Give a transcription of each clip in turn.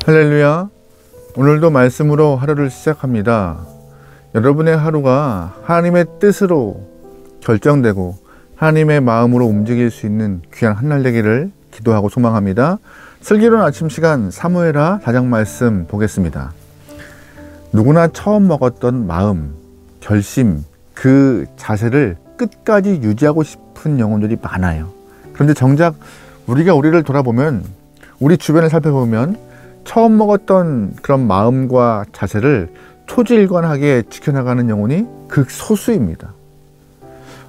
할렐루야. 오늘도 말씀으로 하루를 시작합니다. 여러분의 하루가 하나님의 뜻으로 결정되고 하나님의 마음으로 움직일 수 있는 귀한 한날 되기를 기도하고 소망합니다. 슬기로운 아침 시간 사무엘하 4장 말씀 보겠습니다. 누구나 처음 먹었던 마음, 결심, 그 자세를 끝까지 유지하고 싶은 영혼들이 많아요. 그런데 정작 우리가 우리를 돌아보면, 우리 주변을 살펴보면 처음 먹었던 그런 마음과 자세를 초지일관하게 지켜나가는 영혼이 극소수입니다.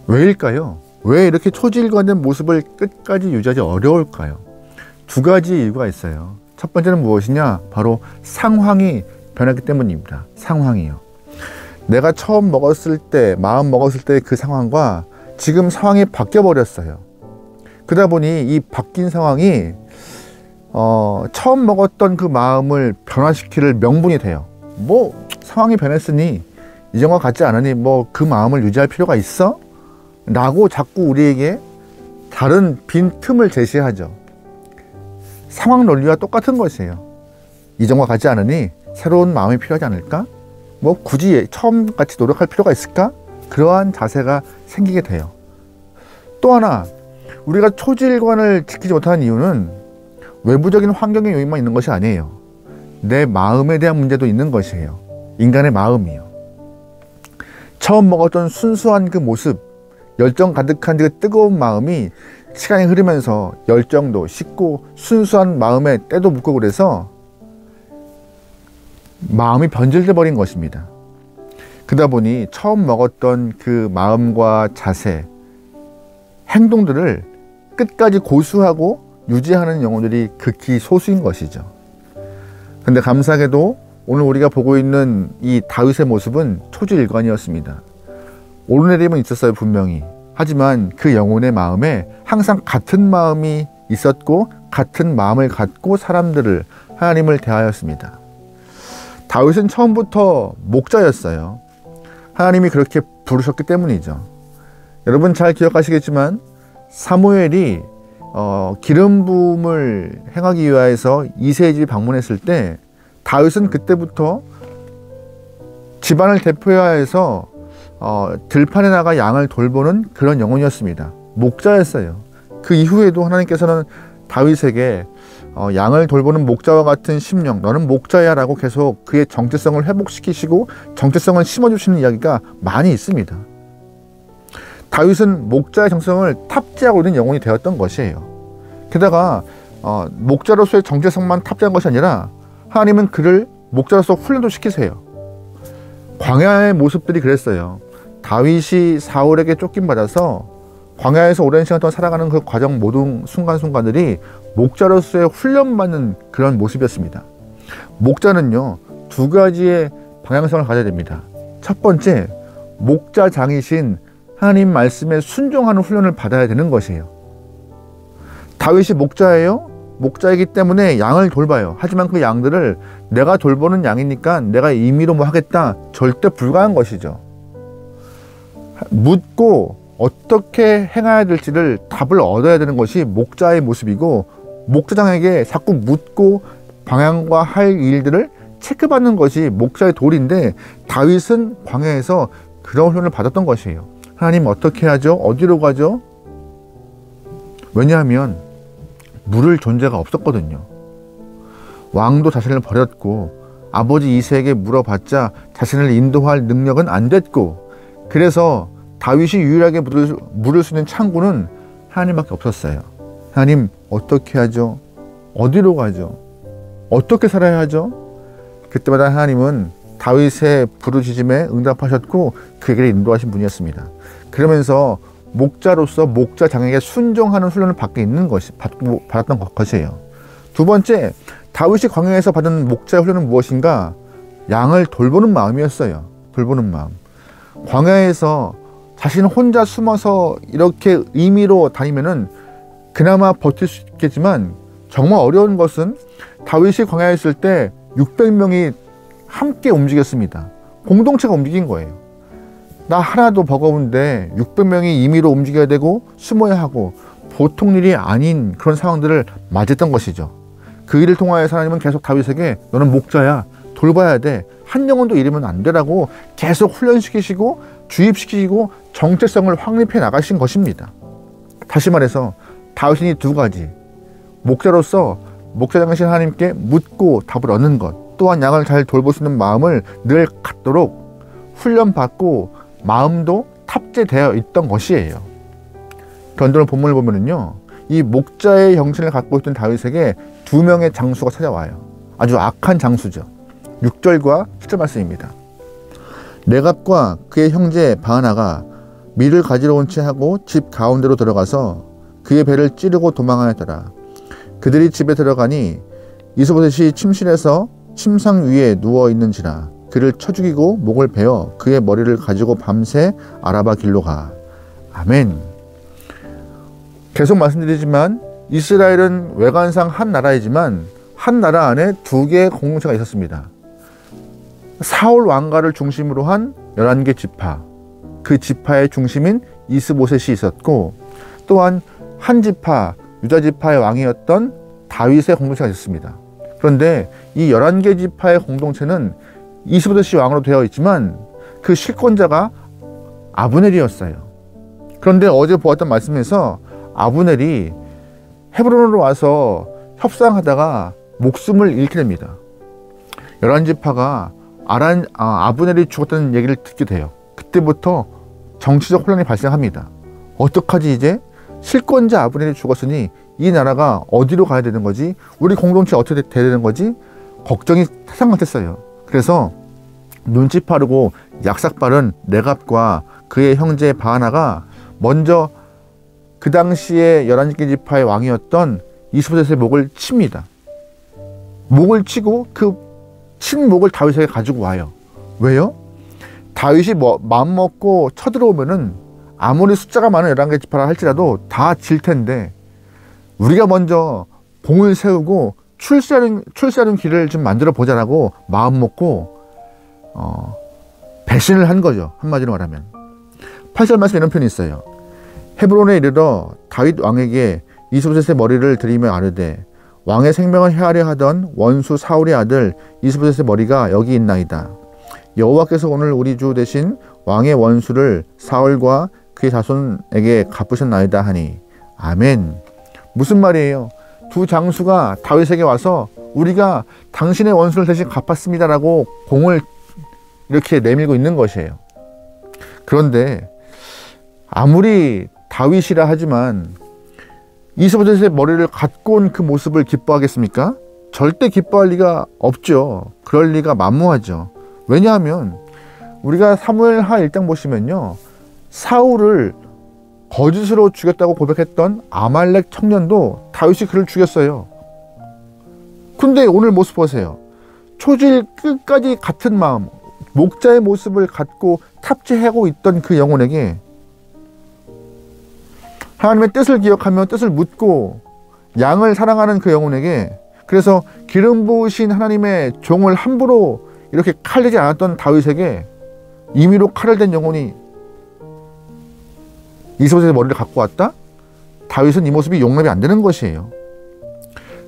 왜일까요? 왜 이렇게 초지일관된 모습을 끝까지 유지하기 어려울까요? 두 가지 이유가 있어요. 첫 번째는 무엇이냐? 바로 상황이 변했기 때문입니다. 상황이요. 내가 처음 먹었을 때, 마음 먹었을 때 그 상황과 지금 상황이 바뀌어 버렸어요. 그러다 보니 이 바뀐 상황이 처음 먹었던 그 마음을 변화시킬 명분이 돼요. 뭐 상황이 변했으니 이전과 같지 않으니 뭐 그 마음을 유지할 필요가 있어? 라고 자꾸 우리에게 다른 빈 틈을 제시하죠. 상황 논리와 똑같은 것이에요. 이전과 같지 않으니 새로운 마음이 필요하지 않을까? 뭐 굳이 처음 같이 노력할 필요가 있을까? 그러한 자세가 생기게 돼요. 또 하나, 우리가 초지일관을 지키지 못하는 이유는 외부적인 환경의 요인만 있는 것이 아니에요. 내 마음에 대한 문제도 있는 것이에요. 인간의 마음이요. 처음 먹었던 순수한 그 모습, 열정 가득한 그 뜨거운 마음이 시간이 흐르면서 열정도 식고 순수한 마음에 때도 묻고 그래서 마음이 변질돼 버린 것입니다. 그러다 보니 처음 먹었던 그 마음과 자세, 행동들을 끝까지 고수하고 유지하는 영혼들이 극히 소수인 것이죠. 그런데 감사하게도 오늘 우리가 보고 있는 이 다윗의 모습은 초지일관이었습니다. 오르내림은 있었어요, 분명히. 하지만 그 영혼의 마음에 항상 같은 마음이 있었고 같은 마음을 갖고 사람들을, 하나님을 대하였습니다. 다윗은 처음부터 목자였어요. 하나님이 그렇게 부르셨기 때문이죠. 여러분 잘 기억하시겠지만 사무엘이 기름 부음을 행하기 위하여서 이새의 집 방문했을 때 다윗은 그때부터 집안을 대표하여서 들판에 나가 양을 돌보는 그런 영혼이었습니다. 목자였어요. 그 이후에도 하나님께서는 다윗에게 양을 돌보는 목자와 같은 심령, 너는 목자야 라고 계속 그의 정체성을 회복시키시고 정체성을 심어주시는 이야기가 많이 있습니다. 다윗은 목자의 정성을 탑재하고 있는 영혼이 되었던 것이에요. 게다가 목자로서의 정체성만 탑재한 것이 아니라 하나님은 그를 목자로서 훈련도 시키세요. 광야의 모습들이 그랬어요. 다윗이 사울에게 쫓김받아서 광야에서 오랜 시간 동안 살아가는 그 과정 모든 순간순간들이 목자로서의 훈련받는 그런 모습이었습니다. 목자는요, 두 가지의 방향성을 가져야 됩니다. 첫 번째, 목자장이신 하나님 말씀에 순종하는 훈련을 받아야 되는 것이에요. 다윗이 목자예요. 목자이기 때문에 양을 돌봐요. 하지만 그 양들을 내가 돌보는 양이니까 내가 임의로 뭐 하겠다, 절대 불가한 것이죠. 묻고 어떻게 행해야 될지를 답을 얻어야 되는 것이 목자의 모습이고, 목자장에게 자꾸 묻고 방향과 할 일들을 체크받는 것이 목자의 도리인데, 다윗은 광야에서 그런 훈련을 받았던 것이에요. 하나님 어떻게 하죠? 어디로 가죠? 왜냐하면 물을 존재가 없었거든요. 왕도 자신을 버렸고 아버지 이새에게 물어봤자 자신을 인도할 능력은 안 됐고, 그래서 다윗이 유일하게 물을 수 있는 창구는 하나님밖에 없었어요. 하나님 어떻게 하죠? 어디로 가죠? 어떻게 살아야 하죠? 그때마다 하나님은 다윗의 부르짖음에 응답하셨고 그에게 인도하신 분이었습니다. 그러면서 목자로서 목자장에게 순종하는 훈련을 받았던 것이에요. 두 번째, 다윗이 광야에서 받은 목자의 훈련은 무엇인가? 양을 돌보는 마음이었어요. 돌보는 마음. 광야에서 자신 혼자 숨어서 이렇게 임의로 다니면은 그나마 버틸 수 있겠지만, 정말 어려운 것은 다윗이 광야에 있을 때 600명이 함께 움직였습니다. 공동체가 움직인 거예요. 나 하나도 버거운데 600명이 임의로 움직여야 되고 숨어야 하고 보통 일이 아닌 그런 상황들을 맞았던 것이죠. 그 일을 통하여서 하나님은 계속 다윗에게 너는 목자야, 돌봐야 돼, 한 영혼도 잃으면 안 되라고 계속 훈련시키시고 주입시키고 정체성을 확립해 나가신 것입니다. 다시 말해서 다윗은 이 두 가지, 목자로서 목자장이신 하나님께 묻고 답을 얻는 것, 또한 양을 잘 돌볼 수 있는 마음을 늘 갖도록 훈련받고 마음도 탑재되어 있던 것이에요. 그런데 오늘 본문을 보면은요, 이 목자의 형신을 갖고 있던 다윗에게 두 명의 장수가 찾아와요. 아주 악한 장수죠. 6절과 7절 말씀입니다. 레갑과 그의 형제 바하나가 밀을 가지러 온 채 하고 집 가운데로 들어가서 그의 배를 찌르고 도망하였더라. 그들이 집에 들어가니 이스보셋이 침실에서 침상 위에 누워 있는지라 그를 쳐 죽이고 목을 베어 그의 머리를 가지고 밤새 아라바 길로 가. 아멘. 계속 말씀드리지만 이스라엘은 외관상 한 나라이지만 한 나라 안에 두 개의 공동체가 있었습니다. 사울 왕가를 중심으로 한 11개 지파, 그 지파의 중심인 이스보셋이 있었고, 또한 한 지파, 유다 지파의 왕이었던 다윗의 공동체가 있었습니다. 그런데 이 11개 지파의 공동체는 이스보셋이 왕으로 되어 있지만 그 실권자가 아브넬이었어요. 그런데 어제 보았던 말씀에서 아브넬이 헤브론으로 와서 협상하다가 목숨을 잃게 됩니다. 11지파가 아브넬이 죽었다는 얘기를 듣게 돼요. 그때부터 정치적 혼란이 발생합니다. 어떡하지 이제? 실권자 아브넬이 죽었으니 이 나라가 어디로 가야 되는 거지? 우리 공동체 어떻게 돼야 되는 거지? 걱정이 태산 같았어요. 그래서 눈치 빠르고 약삭 빠른 레갑과 그의 형제 바하나가 먼저 그 당시에 11개 지파의 왕이었던 이스보셋의 목을 칩니다. 목을 치고 그 친 목을 다윗에게 가지고 와요. 왜요? 다윗이 마음 먹고 쳐들어오면은 아무리 숫자가 많은 11개 지파라 할지라도 다 질 텐데 우리가 먼저 공을 세우고 출세하는 길을 좀 만들어 보자라고 마음 먹고 배신을 한 거죠. 한마디로 말하면. 8절 말씀에 이런 표현이 있어요. 헤브론에 이르러 다윗 왕에게 이스보셋의 머리를 들이며 아뢰되 왕의 생명을 해하려 하던 원수 사울의 아들 이스보셋의 머리가 여기 있나이다. 여호와께서 오늘 우리 주 대신 왕의 원수를 사울과 그의 자손에게 갚으셨나이다 하니. 아멘. 무슨 말이에요? 두 장수가 다윗에게 와서 우리가 당신의 원수를 대신 갚았습니다라고 공을 이렇게 내밀고 있는 것이에요. 그런데 아무리 다윗이라 하지만 이스보셋의 머리를 갖고 온 그 모습을 기뻐하겠습니까? 절대 기뻐할 리가 없죠. 그럴 리가 만무하죠. 왜냐하면 우리가 사무엘하 1장 보시면요, 사울을 거짓으로 죽였다고 고백했던 아말렉 청년도 다윗이 그를 죽였어요. 근데 오늘 모습 보세요. 초질 끝까지 같은 마음, 목자의 모습을 갖고 탑재하고 있던 그 영혼에게 하나님의 뜻을 기억하며 뜻을 묻고 양을 사랑하는 그 영혼에게, 그래서 기름 부으신 하나님의 종을 함부로 이렇게 칼내지 않았던 다윗에게 임의로 칼을 댄 영혼이 이스보셋의 머리를 갖고 왔다? 다윗은 이 모습이 용납이 안 되는 것이에요.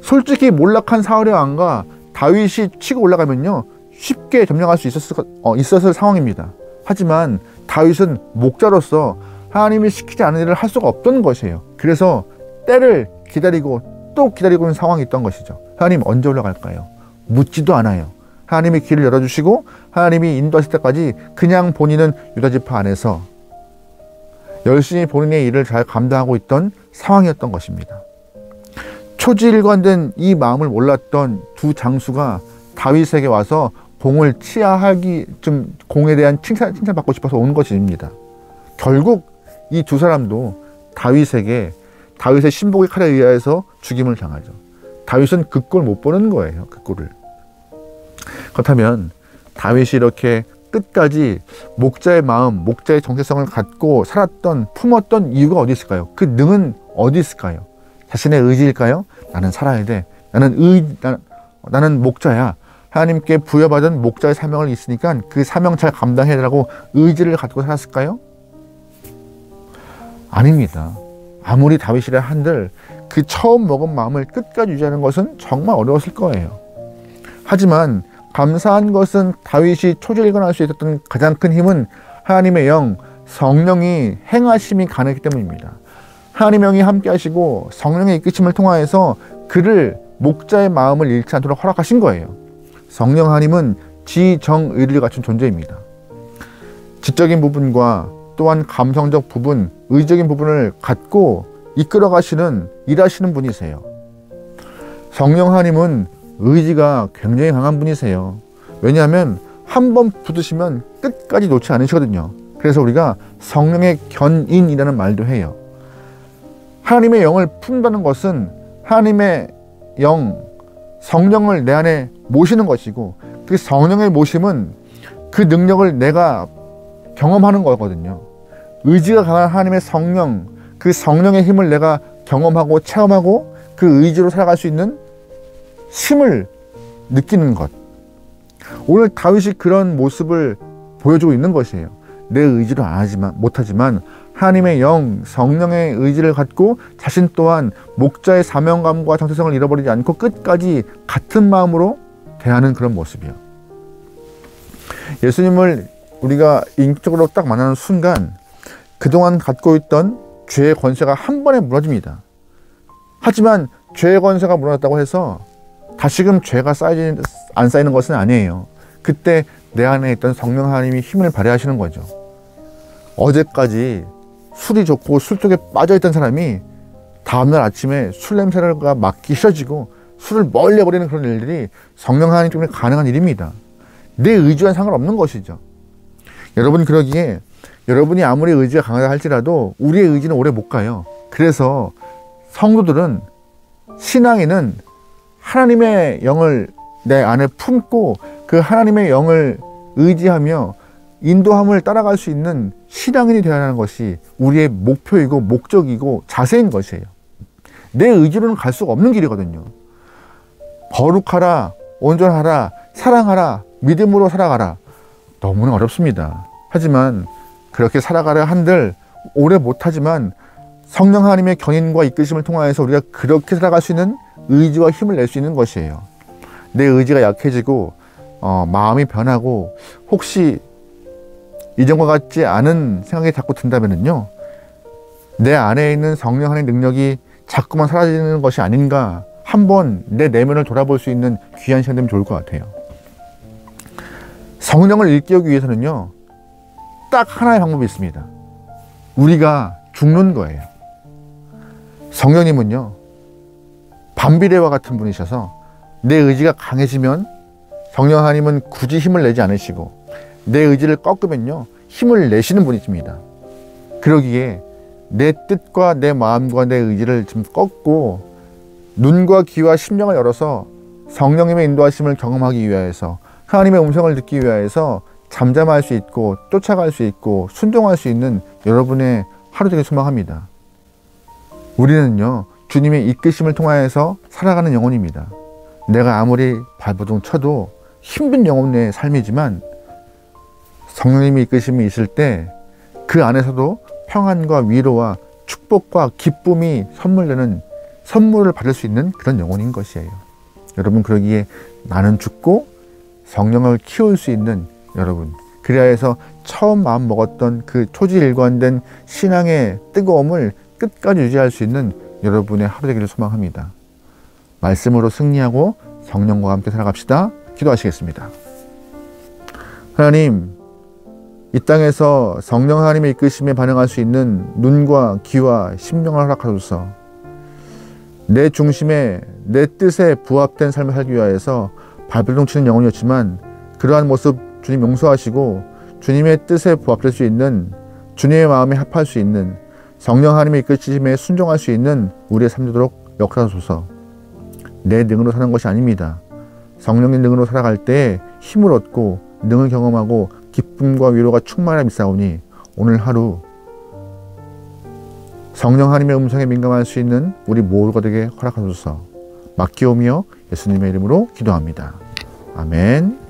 솔직히 몰락한 사울의 왕과 다윗이 치고 올라가면요, 쉽게 점령할 수 있었을 상황입니다. 하지만 다윗은 목자로서 하나님이 시키지 않은 일을 할 수가 없던 것이에요. 그래서 때를 기다리고 또 기다리고 있는 상황이 있던 것이죠. 하나님 언제 올라갈까요? 묻지도 않아요. 하나님이 길을 열어주시고 하나님이 인도하실 때까지 그냥 본인은 유다지파 안에서 열심히 본인의 일을 잘 감당하고 있던 상황이었던 것입니다. 초지일관된 이 마음을 몰랐던 두 장수가 다윗에게 와서 공을 치하하기, 좀 공에 대한 칭찬받고 싶어서 온 것입니다. 결국 이 두 사람도 다윗의 신복의 칼에 의하여서 죽임을 당하죠. 다윗은 그 꼴 못 보는 거예요. 그 꼴을. 그렇다면 다윗이 이렇게 끝까지 목자의 마음, 목자의 정체성을 갖고 살았던, 품었던 이유가 어디 있을까요? 그 능은 어디 있을까요? 자신의 의지일까요? 나는 살아야 돼. 나는 목자야. 하나님께 부여받은 목자의 사명을 있으니까 그 사명 잘 감당해야 되라고 의지를 갖고 살았을까요? 아닙니다. 아무리 다윗이라 한들 그 처음 먹은 마음을 끝까지 유지하는 것은 정말 어려웠을 거예요. 하지만 감사한 것은 다윗이 초지를 일관할 수 있었던 가장 큰 힘은 하나님의 영, 성령이 행하심이 가능했기 때문입니다. 하나님의 영이 함께 하시고 성령의 이끄심을 통하여서 그를 목자의 마음을 잃지 않도록 허락하신 거예요. 성령 하나님은 지정의를 갖춘 존재입니다. 지적인 부분과 또한 감성적 부분, 의적인 부분을 갖고 이끌어 가시는, 일하시는 분이세요. 성령 하나님은 의지가 굉장히 강한 분이세요. 왜냐하면 한 번 붙으시면 끝까지 놓지 않으시거든요. 그래서 우리가 성령의 견인이라는 말도 해요. 하나님의 영을 품다는 것은 하나님의 영, 성령을 내 안에 모시는 것이고, 그 성령의 모심은 그 능력을 내가 경험하는 거거든요. 의지가 강한 하나님의 성령, 그 성령의 힘을 내가 경험하고 체험하고 그 의지로 살아갈 수 있는 힘을 느끼는 것. 오늘 다윗이 그런 모습을 보여주고 있는 것이에요. 내 의지로 못하지만 하나님의 영, 성령의 의지를 갖고 자신 또한 목자의 사명감과 정체성을 잃어버리지 않고 끝까지 같은 마음으로 대하는 그런 모습이요. 예수님을 우리가 인격적으로 딱 만나는 순간 그동안 갖고 있던 죄의 권세가 한 번에 무너집니다. 하지만 죄의 권세가 무너졌다고 해서 다시금 죄가 안 쌓이는 것은 아니에요. 그때 내 안에 있던 성령 하나님이 힘을 발휘하시는 거죠. 어제까지 술이 좋고 술 속에 빠져있던 사람이 다음날 아침에 술 냄새가 맡기 싫어지고 술을 멀리 해버리는 그런 일들이 성령 하나님 때문에 가능한 일입니다. 내 의지와는 상관없는 것이죠. 여러분, 그러기에 여러분이 아무리 의지가 강하다 할지라도 우리의 의지는 오래 못 가요. 그래서 성도들은, 신앙인은 하나님의 영을 내 안에 품고 그 하나님의 영을 의지하며 인도함을 따라갈 수 있는 신앙인이 되어야 하는 것이 우리의 목표이고 목적이고 자세인 것이에요. 내 의지로는 갈 수가 없는 길이거든요. 거룩하라, 온전하라, 사랑하라, 믿음으로 살아가라. 너무나 어렵습니다. 하지만 그렇게 살아가려 한들 오래 못하지만 성령 하나님의 견인과 이끄심을 통하여서 우리가 그렇게 살아갈 수 있는 의지와 힘을 낼 수 있는 것이에요. 내 의지가 약해지고 마음이 변하고 혹시 이전과 같지 않은 생각이 자꾸 든다면요, 내 안에 있는 성령 하나님의 능력이 자꾸만 사라지는 것이 아닌가, 한번 내 내면을 돌아볼 수 있는 귀한 시간 되면 좋을 것 같아요. 성령을 일깨우기 위해서는요, 딱 하나의 방법이 있습니다. 우리가 죽는 거예요. 성령님은요, 밤비례와 같은 분이셔서 내 의지가 강해지면 성령 하나님은 굳이 힘을 내지 않으시고 내 의지를 꺾으면요, 힘을 내시는 분이십니다. 그러기에 내 뜻과 내 마음과 내 의지를 좀 꺾고 눈과 귀와 심령을 열어서 성령님의 인도하심을 경험하기 위하여서, 하나님의 음성을 듣기 위하여서 잠잠할 수 있고 쫓아갈 수 있고 순종할 수 있는 여러분의 하루 되길 소망합니다. 우리는요, 주님의 이끄심을 통하여서 살아가는 영혼입니다. 내가 아무리 발버둥 쳐도 힘든 영혼의 삶이지만 성령님의 이끄심이 있을 때 그 안에서도 평안과 위로와 축복과 기쁨이 선물되는, 선물을 받을 수 있는 그런 영혼인 것이에요. 여러분, 그러기에 나는 죽고 성령을 키울 수 있는 여러분, 그래야 해서 처음 마음 먹었던 그 초지일관된 신앙의 뜨거움을 끝까지 유지할 수 있는 여러분의 하루 되기를 소망합니다. 말씀으로 승리하고 성령과 함께 살아갑시다. 기도하시겠습니다. 하나님, 이 땅에서 성령 하나님의 이끄심에 반응할 수 있는 눈과 귀와 심령을 허락하소서. 내 중심에 내 뜻에 부합된 삶을 살기 위하여서 발버둥 치는 영혼이었지만 그러한 모습 주님 용서하시고 주님의 뜻에 부합될 수 있는, 주님의 마음에 합할 수 있는, 성령 하나님의 이끄심에 순종할 수 있는 우리의 삶 되도록 역사하소서. 내 능으로 사는 것이 아닙니다. 성령의 능으로 살아갈 때 힘을 얻고 능을 경험하고 기쁨과 위로가 충만함이 있사오니 오늘 하루 성령 하나님의 음성에 민감할 수 있는 우리 모두가 되게 허락하소서. 맡기오며 예수님의 이름으로 기도합니다. 아멘.